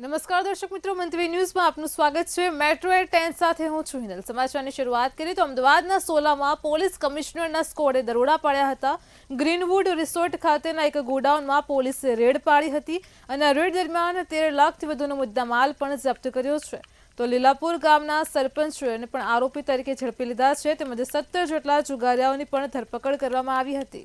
નમસ્કાર દર્શક મિત્રો, મંત્રી ન્યૂઝમાં આપનું સ્વાગત છે। મેટ્રો એટ 10 સાથે હું છું હિનલ। સમાચારની શરૂઆત કરીએ તો અમદાવાદના સોલામાં પોલીસ કમિશનરના સ્કોડે દરોડા પાડ્યા હતા। ગ્રીનવુડ રિસોર્ટ ખાતેના એક ગોડાઉનમાં પોલીસે રેડ પાડી હતી અને રેડ દરમિયાન 13 લાખથી વધુનો મુદ્દામાલ પણ જપ્ત કર્યો છે। તો લીલાપુર ગામના સરપંચને પણ આરોપી તરીકે ઝડપી લીધા છે, તેમજ 17 જેટલા જુગારિયાઓની પણ ધરપકડ કરવામાં આવી હતી।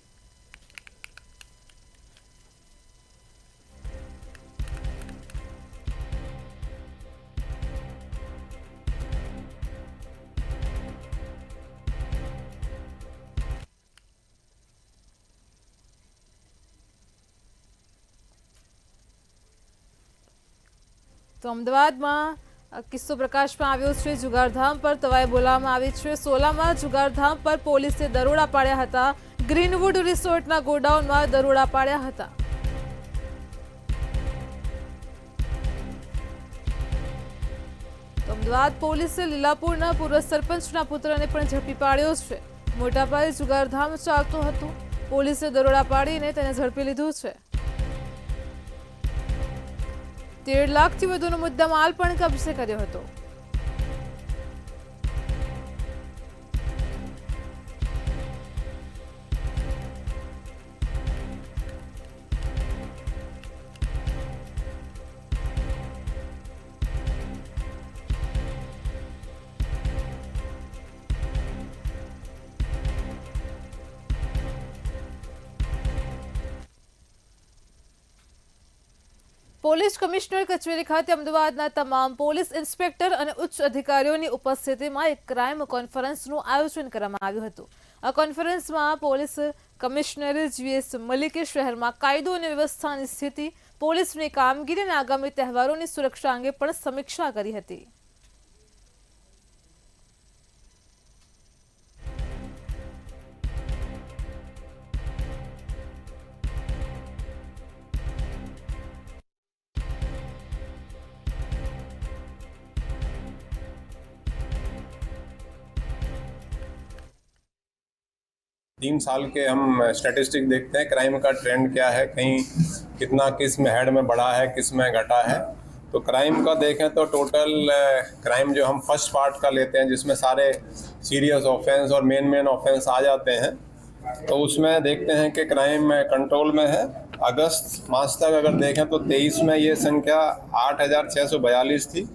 તો અમદાવાદમાં કિસ્સો પ્રકાશમાં આવ્યો છે। જુગારધામ પર તવાઈ બોલાવવામાં આવી છે। સોલામાં જુગારધામ પર પોલીસે દરોડા પાડ્યા હતા। ગ્રીનવુડ રિસોર્ટના ગોડાઉનમાં દરોડા પાડ્યા હતા। તો અમદાવાદ પોલીસે લીલાપુરના પૂર્વ સરપંચના પુત્રને પણ ઝડપી પાડ્યો છે। મોટા પાયે જુગારધામ ચાલતું હતું, પોલીસે દરોડા પાડીને તેને ઝડપી લીધું છે। 13 લાખથી વધુનો મુદ્દામાલ પણ કબજે કર્યો હતો। પોલીસ કમિશનર કચેરી ખાતે અમદાવાદના તમામ પોલીસ ઇન્સ્પેક્ટર અને ઉચ્ચ અધિકારીઓની ઉપસ્થિતિમાં એક ક્રાઇમ કોન્ફરન્સનું આયોજન કરવામાં આવ્યું હતું। આ કોન્ફરન્સમાં પોલીસ કમિશનર GS મલિકે શહેરમાં કાયદો અને વ્યવસ્થાની સ્થિતિ, પોલીસની કામગીરી અને આગામી તહેવારોની સુરક્ષા અંગે પણ સમીક્ષા કરી હતી। तीन साल के हम स्टैटिस्टिक देखते हैं, क्राइम का ट्रेंड क्या है, कहीं कितना किस में हेड में बढ़ा है, किस में घटा है। तो क्राइम का देखें तो टोटल क्राइम जो हम फर्स्ट पार्ट का लेते हैं, जिसमें सारे सीरियस ऑफेंस और मेन ऑफेंस आ जाते हैं, तो उसमें देखते हैं कि क्राइम कंट्रोल में है। अगस्त मास तक अगर देखें तो 23 में ये संख्या 8,642 थी,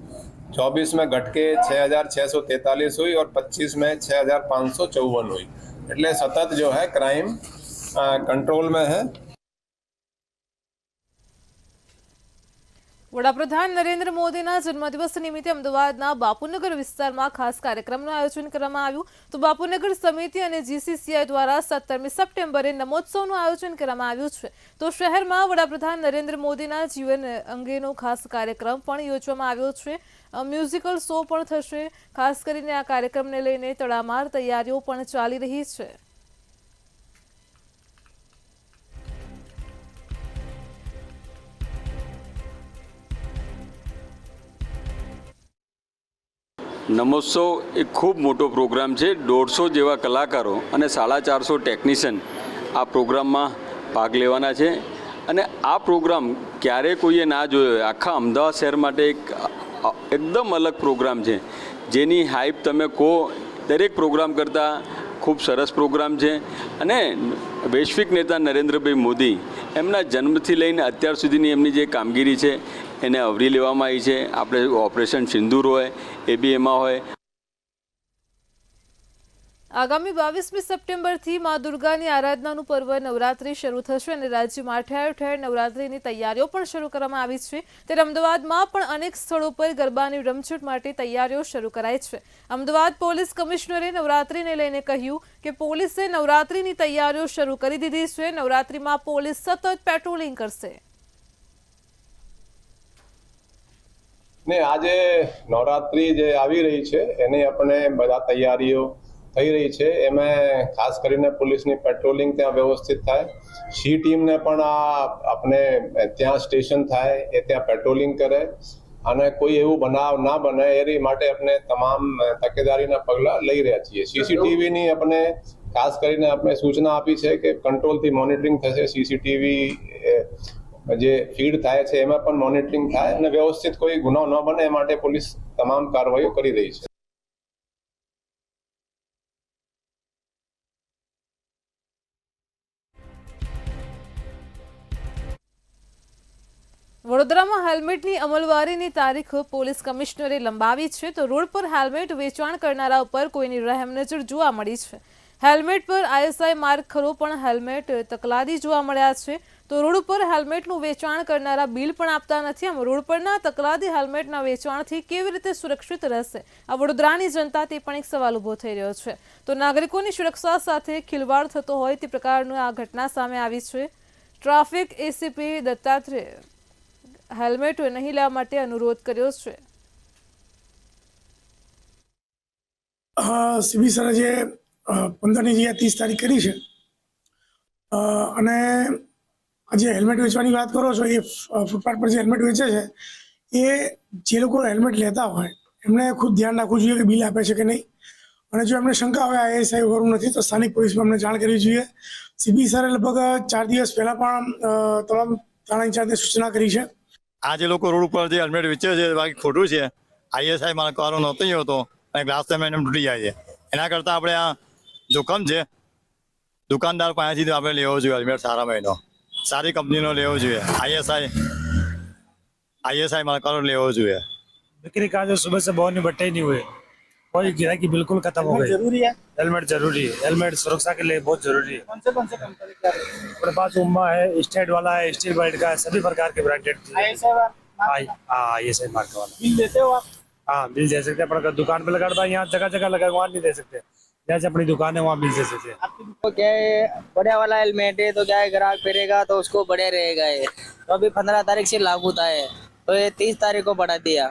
24 में घट के 6,643 हुई और 25 में 6,554 हुई। એટલે સતત જો है क्राइम कंट्रोल में है। વડાપ્રધાન નરેન્દ્ર મોદીના જન્મદિવસ નિમિત્તે અમદાવાદના બાપુનગર વિસ્તારમાં ખાસ કાર્યક્રમનું આયોજન કરવામાં આવ્યું। તો બાપુનગર સમિતિ અને GCCI દ્વારા 17મી સપ્ટેમ્બરે નમોત્સવનું આયોજન કરવામાં આવ્યું છે। તો શહેરમાં વડાપ્રધાન નરેન્દ્ર મોદીના જીવન અંગેનો ખાસ કાર્યક્રમ પણ યોજવામાં આવ્યો છે। મ્યુઝિકલ શો પણ થશે। ખાસ કરીને આ કાર્યક્રમને લઈને તડામાર તૈયારીઓ પણ ચાલી રહી છે। નમોત્સવ એક ખૂબ મોટો પ્રોગ્રામ છે। 150 જેવા કલાકારો અને 450 ટેકનિશિયન આ પ્રોગ્રામમાં ભાગ લેવાના છે અને આ પ્રોગ્રામ ક્યારેય કોઈએ ના જોયો હોય। આખા અમદાવાદ શહેર માટે એકદમ અલગ પ્રોગ્રામ છે, જેની હાઈપ તમે કહો દરેક પ્રોગ્રામ કરતાં ખૂબ સરસ પ્રોગ્રામ છે। અને વૈશ્વિક નેતા નરેન્દ્રભાઈ મોદી એમના જન્મથી લઈને અત્યાર સુધીની એમની જે કામગીરી છે એને આવરી લેવામાં આવી છે। આપણે ઓપરેશન સિંદૂર હોય એ બી એમાં હોય। આગામી 22મી સપ્ટેમ્બરથી મા દુર્ગાની આરાધનાનું પર્વ નવરાત્રી શરૂ થશે અને રાજ્યમાં ઠેર ઠેર નવરાત્રીની તૈયારીઓ પણ શરૂ કરવામાં આવી છે। ત્યારે અમદાવાદમાં પણ અનેક સ્થળો પર ગરબાની રમઝટ માટે તૈયારીઓ શરૂ કરાઈ છે। અમદાવાદ પોલીસ કમિશનરે નવરાત્રીને લઈને કહ્યું કે પોલીસે નવરાત્રીની તૈયારીઓ શરૂ કરી દીધી છે। નવરાત્રીમાં પોલીસ સતત પેટ્રોલિંગ કરશે। ને આજે નવરાત્રી જે આવી રહી છે એની આપણે બધા તૈયારીઓ થઈ રહી છે। એમાં ખાસ કરીને પોલીસની પેટ્રોલિંગ ત્યાં વ્યવસ્થિત થાય, સી ટીમને પણ આ આપણે ત્યાં સ્ટેશન થાય એ ત્યાં પેટ્રોલિંગ કરે અને કોઈ એવું બનાવ ના બને એ માટે આપણે તમામ તકેદારીના પગલાં લઈ રહ્યા છીએ। CCTVની આપણે ખાસ કરીને આપણે સૂચના આપી છે કે કંટ્રોલથી મોનિટરિંગ થશે। CCTV જે ફીડ થાય છે એમાં પણ મોનિટરિંગ થાય અને વ્યવસ્થિત કોઈ ગુનો ન બને એ માટે પોલીસ તમામ કાર્યવાહીઓ કરી રહી છે. વડોદરામાં હેલ્મેટની અમલવારીની તારીખ પોલીસ કમિશનરે લંબાવી છે, તો રોડ પર હેલ્મેટ વેચાણ કરનારા ઉપર કોઈની રહેમ નજર જોવા મળી છે. હેલ્મેટ પર ISI માર્ક ખરો, પણ હેલ્મેટ તકલાદી જોવા મળ્યા છે. તો રોડ પર હેલ્મેટનું વેચાણ કરનારા બિલ પણ આપતા નથી. આમ રોડ પરના તકલાદી હેલ્મેટના વેચાણથી કેવી રીતે સુરક્ષિત રહેશે આ વડોદરાની જનતા, તે પણ એક સવાલ ઊભો થઈ રહ્યો છે. તો નાગરિકોની સુરક્ષા સાથે ખિલવાડ થતો હોય તે પ્રકારની આ ઘટના સામે આવી છે. ટ્રાફિક ACP દત્તાત્રેય હેલ્મેટ નહીં લેવા માટે અનુરોધ કર્યો છે. સીબી સરે જે 15ની જગ્યાએ 30 તારીખ કરી છે અને આજે હેલ્મેટ વેચવાની વાત કરો છો, એ ફૂટપાથ પર જે હેલ્મેટ વેચે છે એ જે લોકો હેલ્મેટ લેતા હોય એમણે ખુદ ધ્યાન રાખવું જોઈએ કે બિલ આપે છે કે નહીં, અને જો એમને શંકા હોય ISI વગરનું નથી તો સ્થાનિક પોલીસમાં અમને જાણ કરવી જોઈએ. સીબી સરે લગભગ 4 દિવસ પહેલાં પણ તમામ થાણા ઇન્ચાર્જને સૂચના કરી છે. આ જે લોકો રોડ ઉપર જે હેલ્મેટ વેચે છે બાકી ખોટું છે. ISI માર્કવાળો નહોતો હોતો અને ગ્લાસ તમે એને તૂટી જાય છે. એના કરતાં આપણે આ જોખમ છે, દુકાનદાર પાસેથી આપણે લેવો જોઈએ હેલ્મેટ. સારા મહિનો સારી કંપનીનો લેવો જોઈએ. ISI मार्का लेवो જોઈએ. बिक्री का जो सुबह से बहुत निपट्टे ही नहीं हुए, कोई गिराकी बिल्कुल खत्म हो गई. जरूरी है हेलमेट, जरूरी है हेलमेट, सुरक्षा के लिए बहुत जरूरी है. कौन से कंपनी का हमारे पास उम्मा है, स्टेट वाला है, स्टील बेल्ट का है, सभी प्रकार के ब्रांडेड. ISI मार्क वाला बिल देते हो आप? हाँ, बिल दे सकते हैं, पर दुकान पे लगाता है, यहाँ जगह जगह लगा, वहाँ नहीं दे सकते. जैसे अपनी दुकान है वहाँ बिल दे सकते हैं. तो क्या है, बढ़िया वाला हेलमेट है तो क्या है, ग्राहक पहनेगा तो उसको बढ़िया रहेगा. ये तो अभी 15 तारीख से लागू था है, तो ये 30 तारीख को बढ़ा दिया.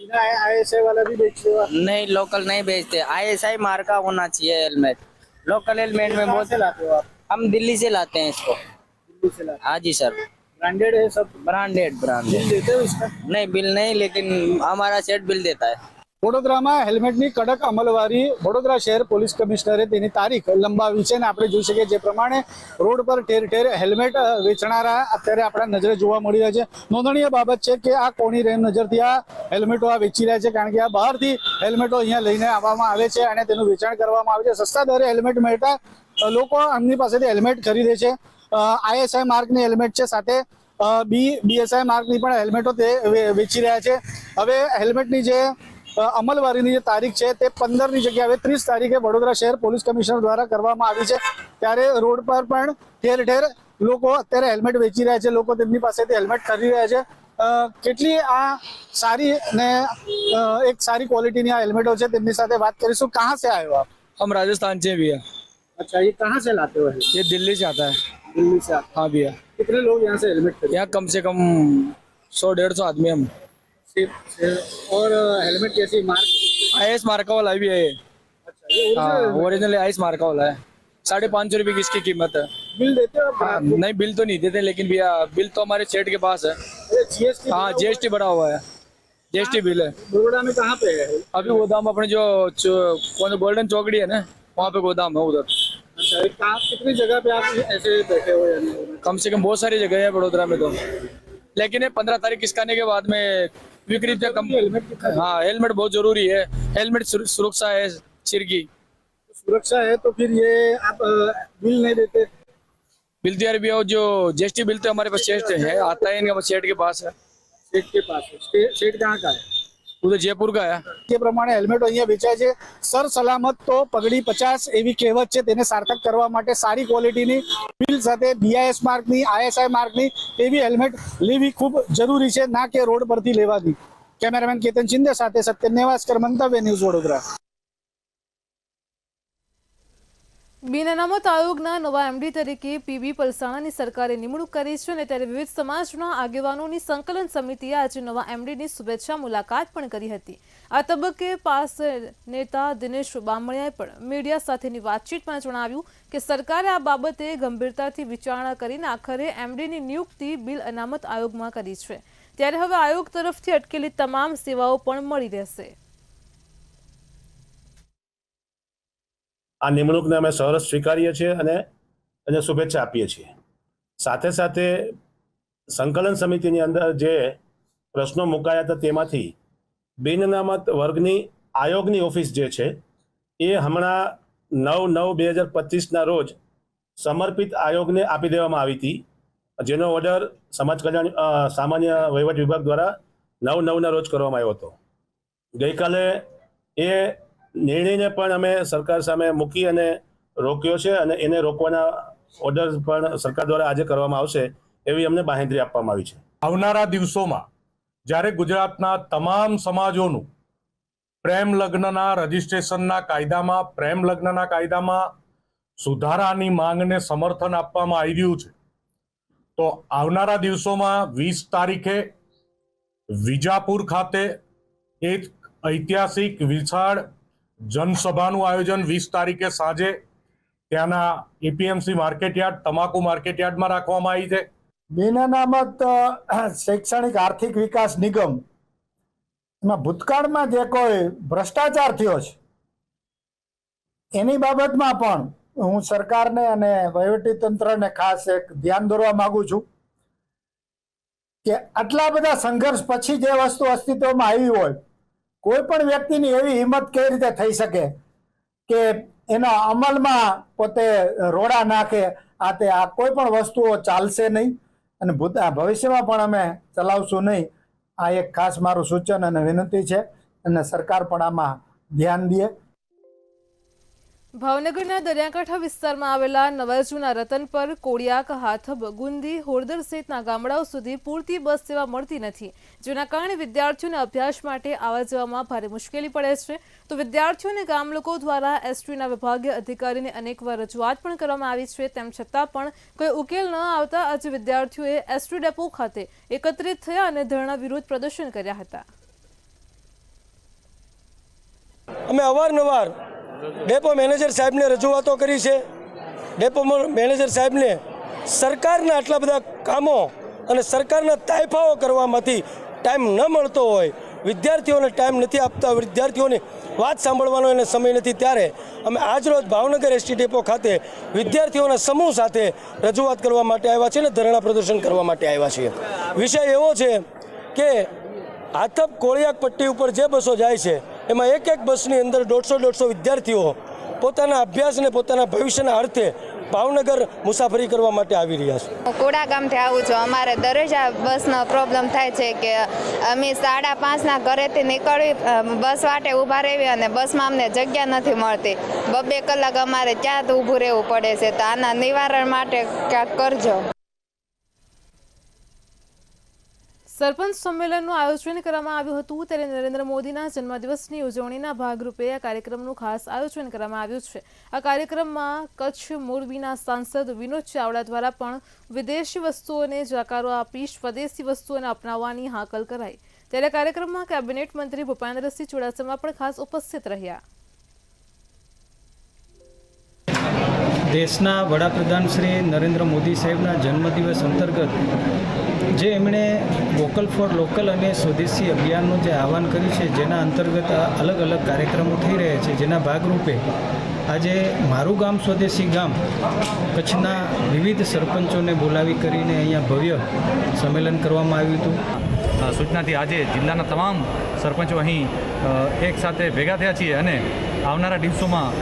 ISI वाला भी बेचते हो? नहीं, लोकल नहीं बेचते. ISI मार्का होना चाहिए हेलमेट. लोकल हेलमेट में बहुत लाते हो आप? हम दिल्ली से लाते हैं इसको. दिल्ली से लाते? हाँ जी सर. ब्रांडेड है सब? ब्रांडेड. बिल देते हो इसका? नहीं, बिल नहीं, लेकिन हमारा सेट बिल देता है. વડોદરામાં હેલ્મેટની કડક અમલવારી વડોદરા શહેર પોલીસ કમિશનરે તેની તારીખ લંબાવી છે અને આપણે જોઈ શકીએ જે પ્રમાણે રોડ પર ઠેર ઠેર હેલ્મેટ વેચનારા અત્યારે આપણા નજરે જોવા મળી રહ્યા છે. નોંધનીય બાબત છે કે આ કોની રેમ નજરથી આ હેલ્મેટો આ વેચી રહ્યા છે, કારણ કે આ બહારથી હેલ્મેટો અહીંયા લઈને આવવામાં આવે છે અને તેનું વેચાણ કરવામાં આવે છે. સસ્તા દરે હેલ્મેટ મળતા લોકો એમની પાસેથી હેલ્મેટ ખરીદે છે. ISI માર્કની હેલ્મેટ છે, સાથે BSI માર્કની પણ હેલ્મેટો તે વેચી રહ્યા છે. હવે હેલ્મેટની જે અમલવારીની જે તારીખ છે તે 15ની જગ્યાએ હવે 30 તારીખે વડોદરા શહેર પોલીસ કમિશનર દ્વારા કરવામાં આવી છે. ત્યારે રોડ પર પણ ઠેર ઠેર લોકો અત્યારે હેલ્મેટ વેચી રહ્યા છે, લોકો તેમની પાસેથી હેલ્મેટ ખરીદી રહ્યા છે. કેટલી આ સારી ને એક સારી ક્વોલિટીની આ હેલ્મેટો છે તેમની સાથે વાત કરીશું. कहाँ से आए हो आप? हम राजस्थान से भैया. अच्छा, ये कहाँ से लाते हो? ये दिल्ली से आता है. दिल्ली से? हाँ भैया. कितने लोग यहाँ से हेलमेट खरीदते हैं? यहाँ कम से कम 100-150 आदमी हम. और हेलमेट कैसी मार्क? IS मार्का वाला भी है. अच्छा, ये हाँ, ओरिजिनल IS मार्का वाला है. 550 रुपये की इसकी कीमत है. बिल देते हो आप? हाँ, नहीं बिल तो नहीं देते, लेकिन भैया बिल तो हमारे सेठ के पास है. GST? हाँ, GST बढ़ा हुआ है. GST बिल है. बड़ोड़ा में कहाँ पे है अभी गोदाम अपने जो गोल्डन चौकड़ी है ना, वहाँ पे गोदाम है उधर. अच्छा, कितनी जगह पे आप ऐसे बैठे हुए हैं? कम से कम बहुत सारी जगह है वडोदरा में तो, लेकिन ये 15 तारीख किसकाने के बाद में विक्रेता कम. हाँ, हेलमेट बहुत जरूरी है. हेलमेट सुरक्षा है सिर की. सुरक्षा है तो फिर ये आप बिल नहीं देते? बिल तो यार भी जो GST बिल तो हमारे पास सेठ है, आता है इनका सेठ के पास है. सेठ के पास है? सेठ कहाँ का है? उधर जयपुर का है. જે પ્રમાણે હેલ્મેટ અહીંયા વેચાય છે, સર સલામત તો પગડી 50 એવી કહેવત છે, તેને સાર્થક કરવા માટે સારી ક્વોલિટીની બિલ સાથે BIS માર્કની, ISI માર્કની એવી હેલ્મેટ લેવી ખૂબ જરૂરી છે, ના કે રોડ પરથી લેવાથી. કેમેરામેન કેતન શિંદે સાથે સત્ય નેવાસ્કર, મંતવ્ય ન્યૂઝ વડોદરા. બિન અનામત આયોગના નવા MD તરીકે PB પલસાણાની સરકારે નિમણૂક કરી છે, અને ત્યારે વિવિધ સમાજના આગેવાનોની સંકલન સમિતિએ આજે નવા MDની શુભેચ્છા મુલાકાત પણ કરી હતી. આ તબક્કે પાસ નેતા દિનેશ બામણિયાએ પણ મીડિયા સાથેની વાતચીતમાં જણાવ્યું કે સરકારે આ બાબતે ગંભીરતાથી વિચારણા કરીને આખરે MDની નિયુક્તિ બિલ અનામત આયોગમાં કરી છે. ત્યારે હવે આયોગ તરફથી અટકેલી તમામ સેવાઓ પણ મળી રહેશે. આ નિમણૂકને અમે સહર્ષ સ્વીકારીએ છીએ અને શુભેચ્છા આપીએ છીએ. સાથે સાથે સંકલન સમિતિની અંદર જે પ્રશ્નો મુકાયા હતા તેમાંથી બિન અનામત વર્ગની આયોગની ઓફિસ જે છે એ હમણાં 9/9/2025ના રોજ સમર્પિત આયોગને આપી દેવામાં આવી હતી, જેનો ઓર્ડર સમાજ કલ્યાણ સામાન્ય વહીવટ વિભાગ દ્વારા 9/9ના રોજ કરવામાં આવ્યો હતો. ગઈકાલે એ નિર્ણયને પણ અમે સરકાર સામે મૂકી અને રોક્યો છે અને એને રોકવાના ઓર્ડર પણ સરકાર દ્વારા આજે કરવામાં આવશે એવી અમને બાંહેધરી આપવામાં આવી છે. આવનારા દિવસોમાં જ્યારે ગુજરાતના તમામ સમાજોનું પ્રેમ લગ્નના રજીસ્ટ્રેશનના કાયદામાં પ્રેમ લગ્નના કાયદામાં સુધારાની માંગને સમર્થન આપવામાં આવ્યું છે, તો આવનારા દિવસોમાં 20 તારીખે વિજાપુર ખાતે એક ઐતિહાસિક વિશાળ જનસભાનું આયોજન 20 તારીખે સાંજે ત્યાંના એપીએમસી માર્કેટયાર્ડ તમાકુ માર્કેટયાર્ડમાં રાખવામાં આવી છે. બિન અનામત શૈક્ષણિક આર્થિક વિકાસ નિગમ એમાં ભૂતકાળમાં જે કોઈ ભ્રષ્ટાચાર થયો છે એની બાબતમાં પણ હું સરકારને અને વહીવટી તંત્રને ખાસ એક ધ્યાન દોરવા માંગુ છું કે આટલા બધા સંઘર્ષ પછી જે વસ્તુ અસ્તિત્વમાં આવી હોય, કોઈ પણ વ્યક્તિની એવી હિંમત કેવી રીતે થઈ શકે કે એના અમલમાં પોતે રોડા નાખે? આ કોઈ પણ વસ્તુઓ ચાલશે નહીં અને ભવિષ્યમાં પણ અમે ચલાવશું નહીં. આ એક ખાસ મારું સૂચન અને વિનંતી છે અને સરકાર પણ આમાં ધ્યાન દે. ભાવનગરના દરિયાકાંઠા વિસ્તારમાં આવેલા નવાજુના રતનપર, કોડિયાક, હાથબ, ગુંદી, હોરદર સહિતના ગામડાઓ સુધી પૂરતી બસ સેવા મળતી નથી, જેના કારણે વિદ્યાર્થીઓને અભ્યાસ માટે આવવા જવામાં ભારે મુશ્કેલી પડે છે. તો વિદ્યાર્થીઓને ગામ લોકો દ્વારા એસટીના વિભાગીય અધિકારીને અનેકવાર રજૂઆત પણ કરવામાં આવી છે, તેમ છતાં પણ કોઈ ઉકેલ ન આવતા આજે વિદ્યાર્થીઓએ એસટી ડેપો ખાતે એકત્રિત થયા અને ધરણા વિરોધ પ્રદર્શન કર્યા હતા. અમે અવારનવાર ડેપો મેનેજર સાહેબને રજૂઆતો કરી છે. ડેપો મેનેજર સાહેબને સરકારના આટલા બધા કામો અને સરકારના તાઇફાઓ કરવામાંથી ટાઈમ ન મળતો હોય, વિદ્યાર્થીઓને ટાઈમ નથી આપતા, વિદ્યાર્થીઓની વાત સાંભળવાનો એને સમય નથી, ત્યારે અમે આજરોજ ભાવનગર એસટી ડેપો ખાતે વિદ્યાર્થીઓના સમૂહ સાથે રજૂઆત કરવા માટે આવ્યા છીએ અને ધરણા પ્રદર્શન કરવા માટે આવ્યા છીએ. વિષય એવો છે કે હાથબ કોળિયાક પટ્ટી ઉપર જે બસો જાય છે એમાં એક બસની અંદર 150 વિદ્યાર્થીઓ પોતાના અભ્યાસ અને પોતાના ભવિષ્યના અર્થે ભાવનગર મુસાફરી કરવા માટે આવી રહ્યા છે. કોડા ગામથી આવું છું. અમારે દરરોજ આ બસનો પ્રોબ્લેમ થાય છે કે અમે 5:30ના ઘરેથી નીકળવી, બસ વાટે ઊભા રહેવી અને બસમાં અમને જગ્યા નથી મળતી. 2 કલાક અમારે ત્યાં જ ઊભું રહેવું પડે છે. તો આના નિવારણ માટે ક્યાંક કરજો. સરપંચ સંમેલનનું આયોજન કરવામાં આવ્યું હતું, ત્યારે નરેન્દ્ર મોદીના જન્મદિવસની ઉજવણીના ભાગરૂપે આ કાર્યક્રમનું ખાસ આયોજન કરવામાં આવ્યું છે. આ કાર્યક્રમમાં કચ્છ મોરબીના સાંસદ વિનોદ ચાવડા દ્વારા પણ વિદેશી વસ્તુઓને જાકારો આપી સ્વદેશી વસ્તુઓને અપનાવવાની હાકલ કરાઈ. ત્યારે કાર્યક્રમમાં કેબિનેટ મંત્રી ભૂપેન્દ્રસિંહ ચુડાસમા પણ ખાસ ઉપસ્થિત રહ્યા. દેશના વડાપ્રધાન શ્રી નરેન્દ્ર મોદી સાહેબના જન્મદિવસ અંતર્ગત જે એમણે વોકલ ફોર લોકલ અને સ્વદેશી અભિયાનનું જે આહવાન કર્યું છે, જેના અંતર્ગત અલગ અલગ કાર્યક્રમો થઈ રહ્યા છે, જેના ભાગરૂપે આજે મારું ગામ સ્વદેશી ગામ કચ્છના વિવિધ સરપંચોને બોલાવી કરીને અહીંયા ભવ્ય સંમેલન કરવામાં આવ્યું હતું. સૂચનાથી આજે જિલ્લાના તમામ સરપંચો અહીં એક સાથે ભેગા થયા છીએ અને આવનારા દિવસોમાં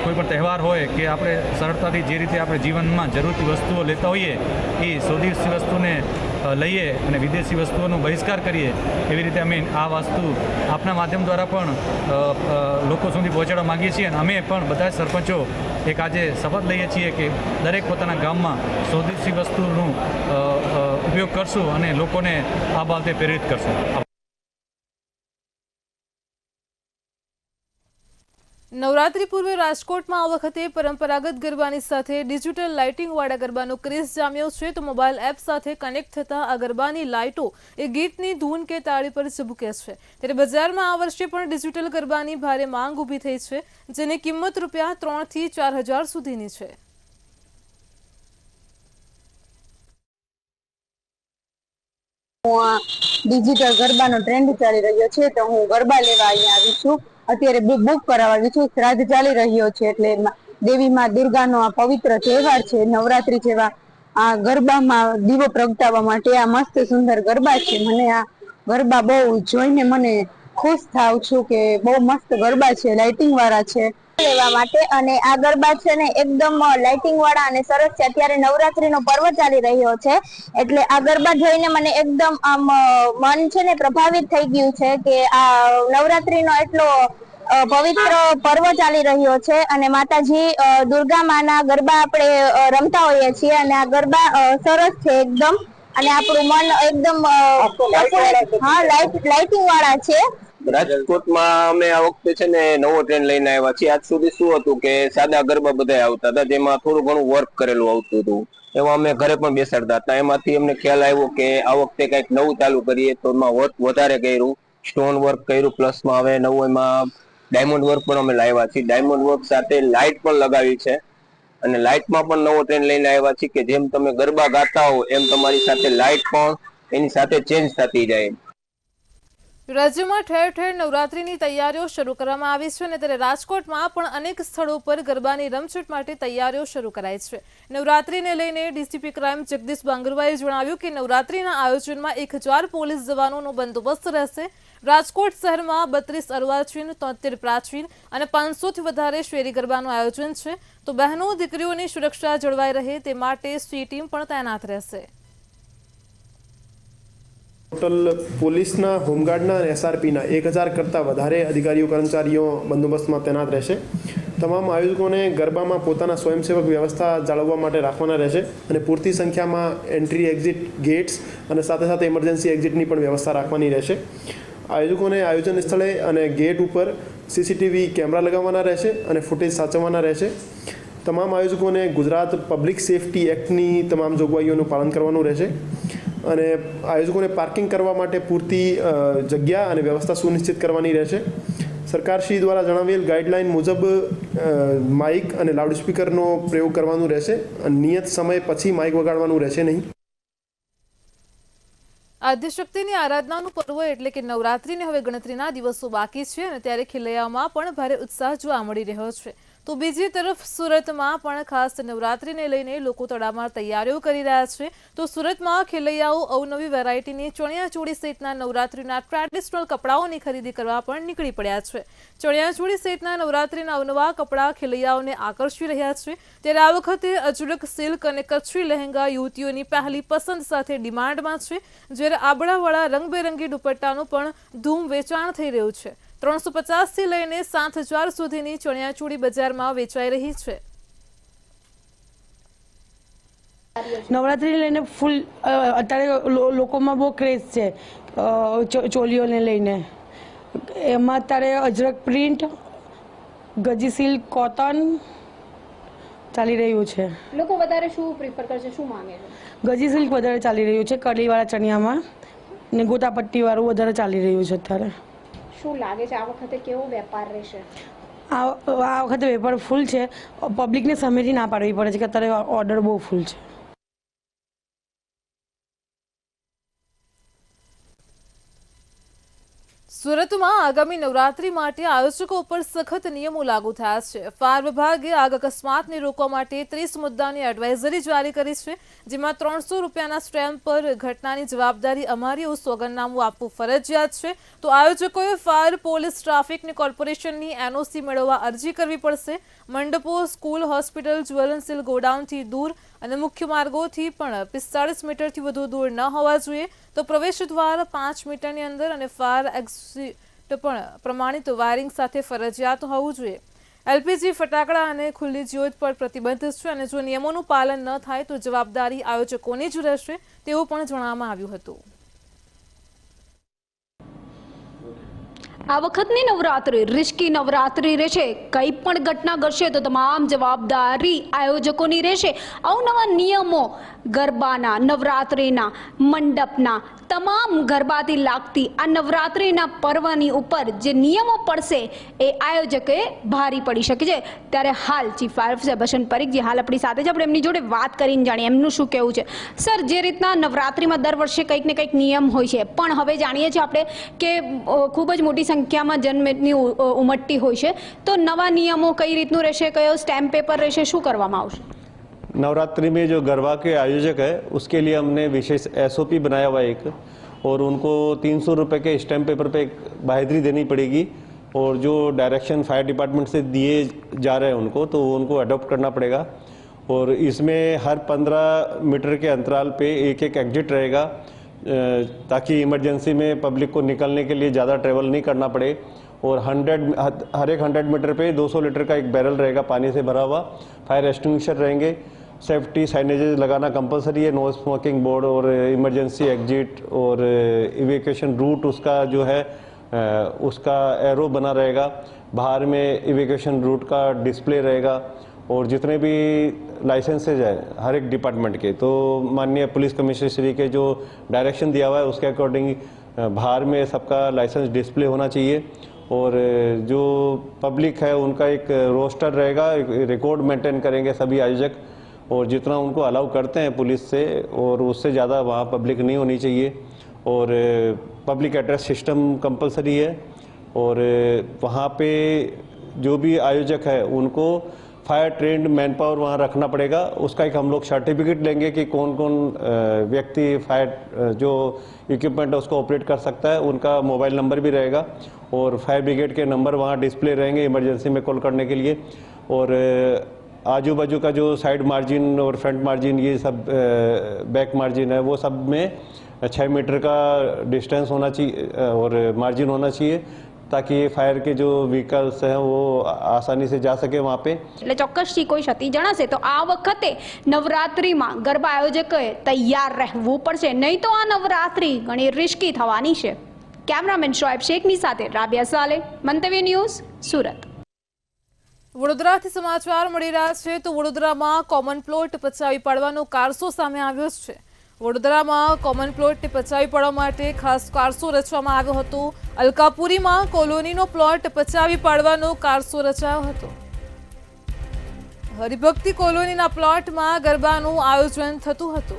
કોઈ પણ તહેવાર હોય કે આપણે સરળતાથી જે રીતે આપણે જીવનમાં જરૂરતી વસ્તુઓ લેતા હોઈએ એ સ્વદેશી વસ્તુને લઈએ અને વિદેશી વસ્તુઓનો બહિષ્કાર કરીએ, એવી રીતે અમે આ વસ્તુ આપના માધ્યમ દ્વારા પણ લોકો સુધી પહોંચાડવા માગીએ છીએ. અને અમે પણ બધા સરપંચો એક આજે શપથ લઈએ છીએ કે દરેક પોતાના ગામમાં સ્વદેશી વસ્તુનો ઉપયોગ કરશું અને લોકોને આ બાબતે પ્રેરિત કરશું. નવરાત્રી પૂર્વે રાજકોટમાં આ વખતે પરંપરાગત ગરબાની સાથે ડિજિટલ લાઇટિંગવાળા ગરબાનો ક્રેઝ જામ્યો છે. તો મોબાઈલ એપ સાથે કનેક્ટ થતા આ ગરબાની લાઇટો એ ગીતની ધૂન કે તાળી પર ઝબૂકે છે. ત્યારે બજારમાં આ વર્ષે પણ ડિજિટલ ગરબાની ભારે માંગ ઊભી થઈ છે, જેની કિંમત રૂપિયા 3,000 થી 4,000 સુધીની છે. ડિજિટલ ગરબાનો ટ્રેન્ડ ચાલી રહ્યો છે, તો હું ગરબા લેવા અહીંયા આવી છું. અત્યારે બુક કરાવવા આવી છું. શ્રાદ્ધ ચાલી રહ્યો છે એટલે દેવી માં દુર્ગાનો આ પવિત્ર તહેવાર છે. નવરાત્રી જેવા આ ગરબામાં દીવો પ્રગટાવવા માટે આ મસ્ત સુંદર ગરબા છે. મને આ ગરબા બહુ જોઈને મને ખુશ થાવ છું કે બહુ મસ્ત ગરબા છે, લાઇટિંગ વાળા છે. લેવા માટે અને આ ગરબા છે ને એકદમ લાઇટિંગ વાળા અને સરસ છે. અત્યારે નવરાત્રીનો પર્વ ચાલી રહ્યો છે એટલે આ ગરબા જોઈને મને એકદમ આમ મન છે ને પ્રભાવિત થઈ ગયું છે કે આ નવરાત્રીનો એટલો પવિત્ર પર્વ ચાલી રહ્યો છે અને માતાજી દુર્ગા માના ગરબા આપણે રમતા હોઈએ છીએ અને આ ગરબા સરસ છે એકદમ અને આપણું મન એકદમ લાઇટિંગ વાળા છે. રાજકોટમાં અમે આ વખતે છે ને નવો ટ્રેન્ડ લઈને આવ્યા છીએ. આજ સુધી શું હતું કે સાદા ગરબા બધા આવતા હતા, જેમાં થોડું ઘણું વર્ક કરેલું આવતું હતું. એમાં અમે ઘરે પણ બેસાડતા હતા. એમાંથી અમને ખ્યાલ આવ્યો કે આ વખતે કંઈક નવું ચાલુ કરીએ, તો એમાં વર્ક વધારે કર્યું, સ્ટોન વર્ક કર્યું, પ્લસમાં હવે નવું એમાં ડાયમંડ વર્ક પણ અમે લાવ્યા છીએ. ડાયમંડ વર્ક સાથે લાઇટ પણ લગાવી છે અને લાઇટમાં પણ નવો ટ્રેન્ડ લઈને આવ્યા છીએ કે જેમ તમે ગરબા ગાતા હો એમ તમારી સાથે લાઇટ પણ એની સાથે ચેન્જ થતી જાય. રાજ્યમાં ઠેર ઠેર નવરાત્રીની તૈયારીઓ શરૂ કરવામાં આવી છે અને ત્યારે રાજકોટમાં પણ અનેક સ્થળો પર ગરબાની રમઝટ માટે તૈયારીઓ શરૂ કરાઈ છે. નવરાત્રીને લઈને ડીસીપી ક્રાઇમ જગદીશ બાંગરવાએ જણાવ્યું કે નવરાત્રીના આયોજનમાં 1000 પોલીસ જવાનોનો બંદોબસ્ત રહેશે. રાજકોટ શહેરમાં 32 અર્વાચીન, 73 પ્રાચીન અને 500થી વધારે શેરી ગરબાનું આયોજન છે. તો બહેનો દીકરીઓની સુરક્ષા જળવાઈ રહે તે માટે સી ટીમ પણ તૈનાત રહેશે. ટોટલ પોલીસના, હોમગાર્ડના અને એસઆરપીના 1000 કરતાં વધારે અધિકારીઓ કર્મચારીઓ બંદોબસ્તમાં તૈનાત રહેશે. તમામ આયોજકોને ગરબામાં પોતાના સ્વયંસેવક વ્યવસ્થા જાળવવા માટે રાખવાના રહેશે અને પૂરતી સંખ્યામાં એન્ટ્રી એક્ઝિટ ગેટ્સ અને સાથે સાથે ઇમરજન્સી એક્ઝિટની પણ વ્યવસ્થા રાખવાની રહેશે. આયોજકોને આયોજન સ્થળે અને ગેટ ઉપર સીસીટીવી કેમેરા લગાવવાના રહેશે અને ફૂટેજ સાચવવાના રહેશે. તમામ આયોજકોને ગુજરાત પબ્લિક સેફટી એક્ટની તમામ જોગવાઈઓનું પાલન કરવાનું રહેશે અને આયોજકોને પાર્કિંગ કરવા માટે પૂરતી જગ્યા અને વ્યવસ્થા સુનિશ્ચિત કરવાની રહેશે. સરકારશ્રી દ્વારા જણાવેલ ગાઈડલાઇન મુજબ માઇક અને લાઉડસ્પીકરનો પ્રયોગ કરવાનું રહેશે અને નિયત સમય પછી માઇક વગાડવાનું રહેશે નહીં. આદ્યશક્તિની આરાધનાનું પર્વ એટલે કે નવરાત્રીને હવે ગણતરીના દિવસો બાકી છે અને ત્યારે ખેલૈયાઓમાં પણ ભારે ઉત્સાહ જોવા મળી રહ્યો છે. તો બીજી તરફ સુરતમાં પણ ખાસ નવરાત્રીને લઈને લોકો તડામાર તૈયારીઓ કરી રહ્યા છે. તો સુરતમાં ખેલૈયાઓ અવનવી વેરાયટીની ચણિયાચોળી સહિતના નવરાત્રીના ટ્રેડિશનલ કપડાઓની ખરીદી કરવા પણ નીકળી પડ્યા છે. ચણિયાચોળી સહિતના નવરાત્રીના અવનવા કપડાં ખેલૈયાઓને આકર્ષી રહ્યા છે. ત્યારે આ વખતે અજરક સિલ્ક અને કચ્છી લહેંગા યુવતીઓની પહેલી પસંદ સાથે ડિમાન્ડમાં છે. જ્યારે આબળાવાળા રંગબેરંગી દુપટ્ટાનું પણ ધૂમ વેચાણ થઈ રહ્યું છે. 350થી લઈને 7000 સુધીની ચણિયાચોળી બજારમાં વેચાઈ રહી છે. નવરાત્રીને લઈને ફૂલ અત્યારે લોકોમાં બહુ ક્રેઝ છે ચોલીઓને લઈને. એમાં અત્યારે અજરક પ્રિન્ટ, ગજી સિલ્ક, કોટન ચાલી રહ્યું છે. લોકો વધારે શું પ્રિફર કરશે, શું માંગે છે? ગજી સિલ્ક વધારે ચાલી રહ્યું છે કલીવાળા ચણિયામાં ને ગોટાપટ્ટીવાળું વધારે ચાલી રહ્યું છે અત્યારે. શું લાગે છે આ વખતે કેવો વેપાર રહેશે? આ વખતે વેપાર ફૂલ છે. પબ્લિકને સામેથી ના પાડવી પડે છે કે અત્યારે ઓર્ડર બહુ ફૂલ છે. સુરતમાં આગામી નવરાત્રી માટે આયોજકો પર સખત નિયમો લાગુ થયા છે. ફાયર વિભાગે આગ અકસ્માતને રોકવા માટે 30 મુદ્દાની એડવાઇઝરી જારી કરી છે. જેમાં 300 રૂપિયાના સ્ટેમ્પ પર ઘટનાની જવાબદારી અમારી એવું સોગંદનામું આપવું ફરજિયાત છે. તો આયોજકોએ ફાયર, પોલીસ, ટ્રાફિકની કોર્પોરેશનની એનઓસી મેળવવા અરજી કરવી પડશે. મંડપો, સ્કૂલ, હોસ્પિટલ, જ્વેલન્સીલ ગોડાઉનથી દૂર અને મુખ્ય માર્ગોથી પણ 45 મીટરથી વધુ દૂર ન હોવા જોઈએ. તો પ્રવેશ દ્વાર 5 મીટરની અંદર અને ફાયર એક્ઝિટ પણ પ્રમાણિત વાયરિંગ સાથે ફરજિયાત હોવું જોઈએ. એલપીજી, ફટાકડા અને ખુલ્લી જ્યોત પર પ્રતિબંધ છે અને જો નિયમોનું પાલન ન થાય તો જવાબદારી આયોજકોની જ રહેશે તેવું પણ જણાવવામાં આવ્યું હતું. આ વખતની નવરાત્રી રિસ્કી નવરાત્રી રહેશે. કંઈ પણ ઘટના ઘટશે તો તમામ જવાબદારી આયોજકોની રહેશે. અવનવા નિયમો ગરબાના, નવરાત્રિના, મંડપના, તમામ ગરબાથી લાગતી આ નવરાત્રિના પર્વની ઉપર જે નિયમો પડશે એ આયોજકે ભારી પડી શકે છે. ત્યારે હાલ chief fire officer Basant Parikh જે હાલ આપણી સાથે જ આપણે એમની જોડે વાત કરીને જાણીએ એમનું શું કહેવું છે. સર, જે રીતના નવરાત્રિમાં દર વર્ષે કંઈક ને કંઈક નિયમ હોય છે, પણ હવે જાણીએ છીએ આપણે કે ખૂબ જ મોટી સંખ્યામાં જનમેદની ઉમટતી હોય છે, તો નવા નિયમો કઈ રીતનું રહેશે, કયો સ્ટેમ્પ પેપર રહેશે, શું કરવામાં આવશે? नवरात्रि में जो गरबा के आयोजक है उसके लिए हमने विशेष SOP बनाया हुआ है एक, और उनको 300 रुपये के स्टैम्प पेपर पे एक बाहेधरी देनी पड़ेगी, और जो डायरेक्शन फायर डिपार्टमेंट से दिए जा रहे हैं उनको, तो उनको अडॉप्ट करना पड़ेगा। और इसमें हर 15 मीटर के अंतराल पे एक एक एग्जिट रहेगा, ताकि इमरजेंसी में पब्लिक को निकलने के लिए ज़्यादा ट्रेवल नहीं करना पड़े। और हर एक 100 मीटर पे 200 लीटर का एक बैरल रहेगा पानी से भरा हुआ, फायर एक्सटिंग्विशर रहेंगे, सेफ्टी साइनेजेस लगाना कंपलसरी है, नो स्मोकिंग बोर्ड, और इमरजेंसी एग्जिट और इवैक्यूएशन रूट उसका जो है उसका एरो बना रहेगा, बाहर में इवैक्यूएशन रूट का डिस्प्ले रहेगा, और जितने भी लाइसेंसेज है हर एक डिपार्टमेंट के, तो माननीय पुलिस कमिश्नर श्री के जो डायरेक्शन दिया हुआ है उसके अकॉर्डिंग बाहर में सबका लाइसेंस डिस्प्ले होना चाहिए। और जो पब्लिक है उनका एक रोस्टर रहेगा, एक रिकॉर्ड मेंटेन करेंगे सभी आयोजक, और जितना उनको अलाउ करते हैं पुलिस से और उससे ज़्यादा वहाँ पब्लिक नहीं होनी चाहिए। और पब्लिक एड्रेस सिस्टम कंपलसरी है, और वहाँ पे जो भी आयोजक है उनको फायर ट्रेंड मैन पावर वहाँ रखना पड़ेगा। उसका एक हम लोग सर्टिफिकेट लेंगे कि कौन कौन व्यक्ति फायर जो इक्विपमेंट है उसको ऑपरेट कर सकता है, उनका मोबाइल नंबर भी रहेगा, और फायर ब्रिगेड के नंबर वहाँ डिस्प्ले रहेंगे इमरजेंसी में कॉल करने के लिए। और आजू बाजू का जो साइड मार्जिन और फ्रंट मार्जिन, ये सब बैक मार्जिन है, वो सब में 6 मीटर का डिस्टेंस होना चाहिए और मार्जिन होना चाहिए, ताकि फायर के जो व्हीकल्स हैं वो आसानी से जा सके वहाँ पे। એટલે ચોક્કસથી કોઈ ક્ષતિ જણાશે તો આ વખતે નવરાત્રિમાં ગરબા આયોજકોએ તૈયાર રહેવું પડશે, નહીં તો આ નવરાત્રિ ઘણી રિસ્કી થવાની છે। કેમેરામેન શોએબ શેખની સાથે રાબિયા સાલે, મંતવ્ય ન્યૂઝ, સુરત। વડોદરાથી સમાચાર મળી રહ્યા છે તો વડોદરામાં કોમન પ્લોટ પચાવી પાડવાનો કારસો સામે આવ્યો છે। વડોદરામાં કોમન પ્લોટને પચાવી પાડવા માટે ખાસ કારસો રચવામાં આવ્યો હતો। અલકાપુરીમાં કોલોનીનો પ્લોટ પચાવી પાડવાનો કારસો રચાયો હતો। હરિભક્તિ કોલોનીના પ્લોટમાં ગરબાનું આયોજન થતું હતું।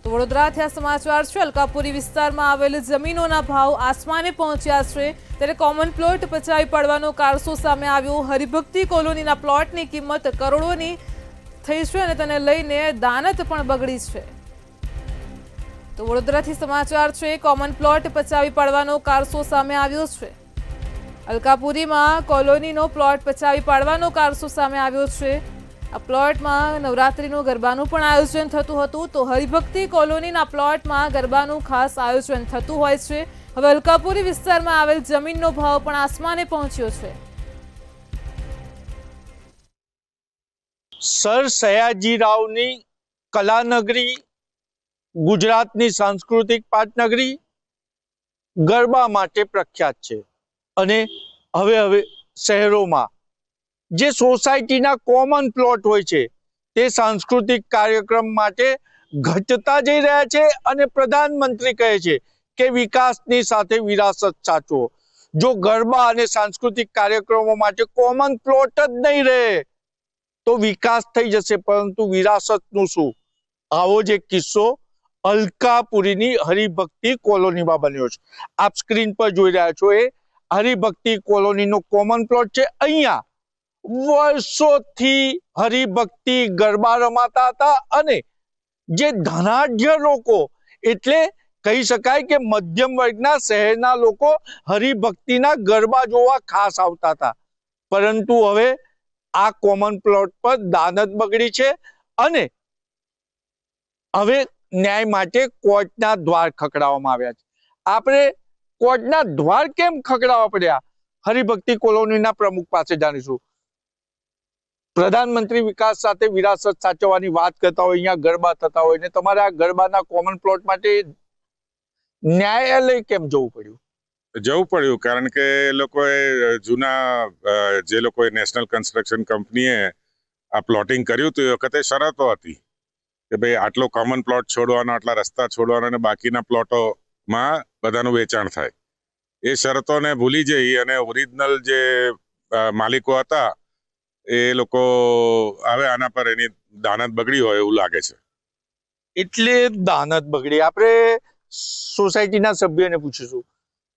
તો વડોદરાથી આ સમાચાર છે। અલકાપુરી વિસ્તારમાં આવેલ જમીનોના ભાવ આસમાને પહોંચ્યા છે, ત્યારે કોમન પ્લોટ પચાવી પાડવાનો કારસો સામે આવ્યો। હરિભક્તિ કોલોનીના પ્લોટની કિંમત કરોડોની થઈ છે અને તેને લઈને દાનત પણ બગડી છે। તો વડોદરાથી સમાચાર છે। કોમન પ્લોટ પચાવી પાડવાનો કારસો સામે આવ્યો છે। અલકાપુરીમાં કોલોનીનો પ્લોટ પચાવી પાડવાનો કારસો સામે આવ્યો છે। આ પ્લોટમાં નવરાત્રિનું ગરબાનું પણ આયોજન થતું હતું, તો હરિભક્તિ કોલોનીના પ્લોટમાં ગરબાનું ખાસ આયોજન થતું હોય છે। હવે અલકાપુરી વિસ્તારમાં આવેલ જમીનનો ભાવ પણ આસમાને પહોંચ્યો છે। સર સયાજીરાવની કલાનગરી, ગુજરાતની સાંસ્કૃતિક પાટનગરી ગરબા માટે પ્રખ્યાત છે, અને હવે શહેરોમાં જે સોસાયટીના કોમન પ્લોટ હોય છે તે સાંસ્કૃતિક કાર્યક્રમ માટે ઘટતા જઈ રહ્યા છે, અને પ્રધાનમંત્રી કહે છે કે વિકાસની સાથે વિરાસત સાચવો। જો ગરબા અને સાંસ્કૃતિક કાર્યક્રમો માટે કોમન પ્લોટ જ નહીં રહે તો વિકાસ થઈ જશે, પરંતુ વિરાસતનું શું? આવો જ એક કિસ્સો અલકાપુરીની હરિભક્તિ કોલોનીમાં બન્યો છે। આપ સ્ક્રીન પર જોઈ રહ્યા છો એ હરિભક્તિ કોલોનીનો કોમન પ્લોટ છે। અહીંયા વર્ષોથી હરિભક્તિ ગરબા રમાતા હતા, અને જે ધનાઢ્ય લોકો, એટલે કહી શકાય કે મધ્યમ વર્ગના શહેરના લોકો હરિભક્તિના ગરબા જોવા ખાસ આવતા હતા। પરંતુ હવે આ કોમન પ્લોટ પર દાનત બગડી છે, અને હવે ન્યાય માટે કોર્ટના દ્વાર ખખડાવવામાં આવ્યા છે। આપણે કોર્ટના દ્વાર કેમ ખખડાવવા પડ્યા, હરિભક્તિ કોલોનીના પ્રમુખ પાસે જાણીશું। પ્રધાનમંત્રી વિકાસ સાથે વિરાસત સાચવવાની વાત કરતા હોય, અહીંયા ગરબા થતા હોય, ને તમારે આ ગરબાના કોમન પ્લોટ માટે ન્યાયાલય કેમ જવું પડ્યું? જવું પડ્યું કારણ કે એ લોકોએ જૂના જે લોકોએ નેશનલ કન્સ્ટ્રક્શન કંપનીએ આ પ્લોટિંગ કર્યું હતું એ વખતે શરતો હતી કે ભાઈ આટલો કોમન પ્લોટ છોડવાનો, આટલા રસ્તા છોડવાનો, અને બાકીના પ્લોટોમાં બધાનું વેચાણ થાય। એ શરતોને ભૂલી જઈ અને ઓરિજિનલ જે માલિકો હતા એ લોકો હવે આના પર એની દાનત બગડી હોય એવું લાગે છે। એટલે દાનત બગડી। આપણે સોસાયટીના સભ્યોને પૂછીશું,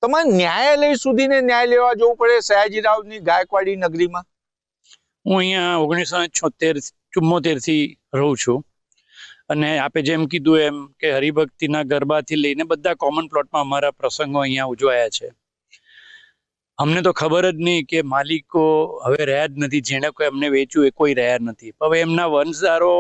તમારે ન્યાયાલય સુધીને ન્યાય લેવા જવું પડે સયાજીરાવની ગાયકવાડી નગરીમાં? હું અહીંયા 1976 1974થી રહું છું અને આપે જેમ કીધું એમ કે હરિભક્તિના ગરબાથી લઈને બધા કોમન પ્લોટમાં અમારા પ્રસંગો અહીંયા ઉજવાયા છે. અમને તો ખબર જ નહીં કે માલિકો હવે રહ્યા જ નથી, જેણે કોઈ અમને વેચ્યું એ કોઈ રહ્યા નથી. હવે એમના વંશધારો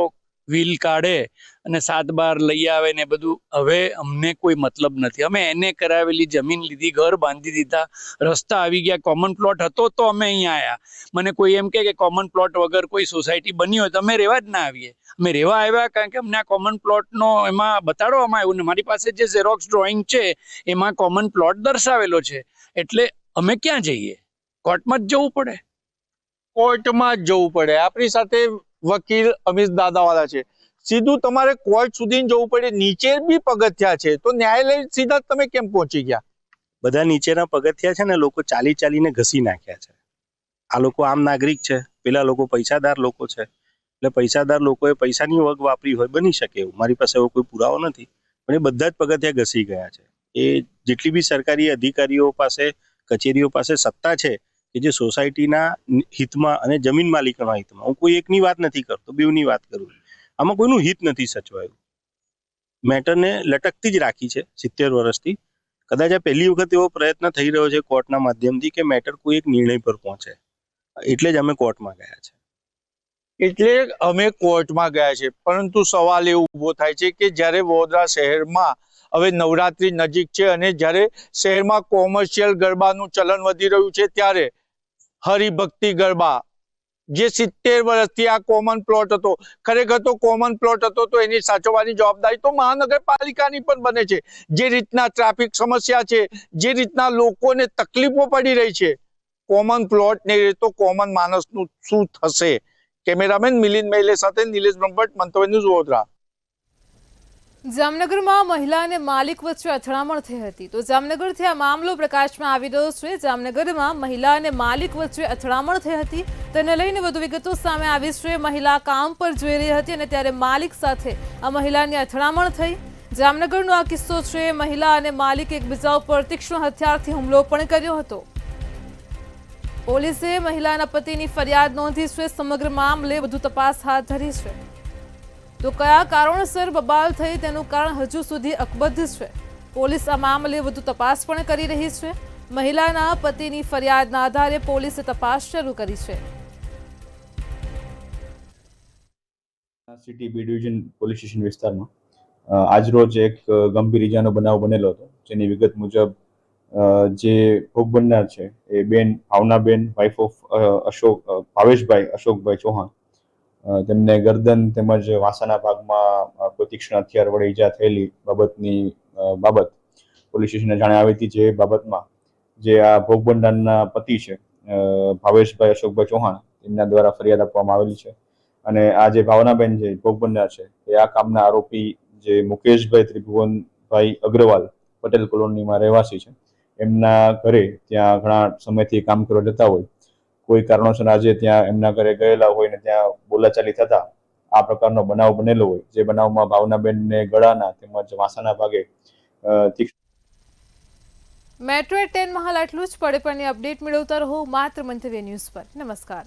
વ્હીલ કાઢે અને 7-12 લઈ આવે ને બધું, હવે અમને કોઈ મતલબ નથી. અમે એને કરાવેલી જમીન લીધી, ઘર બાંધી દીધા, રસ્તા આવી ગયા, કોમન પ્લોટ હતો તો અમે અહીંયા આવ્યા. મને કોઈ એમ કે કોમન પ્લોટ વગર કોઈ સોસાયટી બની હોય તો અમે રહેવા જ ના આવીએ. અમે રહેવા આવ્યા કારણ કે અમને આ કોમન પ્લોટનો એમાં બતાડવામાં આવ્યું ને મારી પાસે જે ઝેરોક્સ ડ્રોઈંગ છે એમાં કોમન પ્લોટ દર્શાવેલો છે. એટલે અમે ક્યાં જઈએ? કોર્ટમાં જ જવું પડે. કોર્ટમાં જ જવું પડે. આપણી સાથે વકીલ અમિત દાદાવાલા છે. સીધું તમારે કોર્ટ સુધી જવું પડે, નીચે બી પગથિયા છે, તો ન્યાયાલય સીધા તમે કેમ પહોંચી ગયા? બધા નીચેના પગથિયા છે ને લોકો ચાલીને ઘસી નાખ્યા છે. આ લોકો આમ નાગરિક છે, પેલા લોકો પૈસાદાર લોકો છે. એટલે પૈસાદાર લોકોએ પૈસાની વગ વાપરી હોય, બની શકે એવું. મારી પાસે એવો કોઈ પુરાવો નથી, પણ એ બધા જ પગથિયા ઘસી ગયા છે. એ જેટલી બી સરકારી અધિકારીઓ પાસે, કચેરીઓ પાસે સત્તા છે કે જે સોસાયટીના હિતમાં અને જમીન માલિકોના હિતમાં, હું કોઈ એકની વાત નથી કરતો, બેવની વાત કરું. આમાં કોઈનું હિત નથી સચવાયું. મેટરને લટકતી જ રાખી છે 70 વર્ષથી. કદાચ આ પહેલી વખત એવો પ્રયત્ન થઈ રહ્યો છે કોર્ટના માધ્યમથી કે મેટર કોઈ એક નિર્ણય પર પહોંચે, એટલે જ અમે કોર્ટમાં ગયા છે. એટલે અમે કોર્ટમાં ગયા છે. પરંતુ સવાલ એ ઊભો થાય છે કે જ્યારે વડોદરા શહેરમાં હવે નવરાત્રી નજીક છે અને જ્યારે શહેરમાં કોમર્શિયલ ગરબાનું ચલન વધી રહ્યું છે, ત્યારે હરિભક્તિ ગરબા જે 70 વર્ષથી આ કોમન પ્લોટ હતો, ખરેખર તો કોમન પ્લોટ હતો તો એની સાચવવાની જવાબદારી તો મહાનગરપાલિકાની પણ બને છે. જે રીતના ટ્રાફિક સમસ્યા છે, જે રીતના લોકોને તકલીફો પડી રહી છે, કોમન પ્લોટ ને તો કોમન માણસનું શું થશે? કેમેરામેન મિલિંદ મહેલે સાથે નિલેશ બ્રહ્મભટ્ટ, મંતવ્ય ન્યૂઝ, વડોદરા. જામનગરમાં મહિલા અને માલિક વચ્ચે અથડામણ થઈ હતી. તો જામનગરથી આ મામલો પ્રકાશમાં આવી રહ્યો છે. જામનગરમાં મહિલા અને માલિક વચ્ચે અથડામણ થઈ હતી, તેને લઈને વધુ વિગતો સામે આવી છે. મહિલા કામ પર જઈ રહી હતી અને ત્યારે માલિક સાથે આ મહિલાની અથડામણ થઈ. જામનગરનો આ કિસ્સો છે. મહિલા અને માલિક એકબીજા ઉપર તીક્ષ્ણ હથિયારથી હુમલો પણ કર્યો હતો. પોલીસે મહિલાના પતિની ફરિયાદ નોંધી છે. સમગ્ર મામલે વધુ તપાસ હાથ ધરી છે. તો કયા કારણોસર બબાલ થઈ તેનું કારણ હજુ સુધી અકબંધ છે. પોલીસ આ મામલે વધુ તપાસ પણ કરી રહી છે. મહિલાના પતિની ફરિયાદના આધારે પોલીસે તપાસ શરૂ કરી છે. City B division police station વિસ્તારમાં આજરોજ એક ગંભીર ઈજાનો બનાવ બનેલો હતો, જેની વિગત મુજબ જે ભોગ બનનાર છે એ બેન ભાવનાબેન, વાઇફ ઓફ ભાવેશભાઈ અશોકભાઈ ચૌહાણ, તેમને ગરદન તેમજ વાસાના ભાગમાં કોઈ તીક્ષ્ણ હથિયાર વડે ઈજા થયેલી બાબતની બાબત પોલીસ સ્ટેશનને જાણ આવી હતી. જે બાબતમાં જે આ ભોગ બનનારના પતિ છે ભાવેશભાઈ અશોકભાઈ ચૌહાણ, તેમના દ્વારા ફરિયાદ આપવામાં આવેલી છે. અને આ જે ભાવનાબેન જે ભોગ બનનાર છે એ આ કામના આરોપી જે મુકેશભાઈ ત્રિભુવનભાઈ અગ્રવાલ પટેલ કોલોનીમાં રહેવાસી છે, એમના ઘરે ત્યાં ઘણા સમયથી કામ કરવા જતા હોય, કોઈ કારણોસર આજે ત્યાં એમના ઘરે ગયેલા હોય ને ત્યાં બોલાચાલી થતા આ પ્રકારનો બનાવ બનેલો હોય. જે બનાવમાં ભાવનાબેનને ગળાના તેમજ વાસાના ભાગે મેટ્રો 10 માં હાલ આટલું જ. પડે પણની અપડેટ મેળવતા રહો માત્ર મંતવ્ય ન્યૂઝ પર. નમસ્કાર.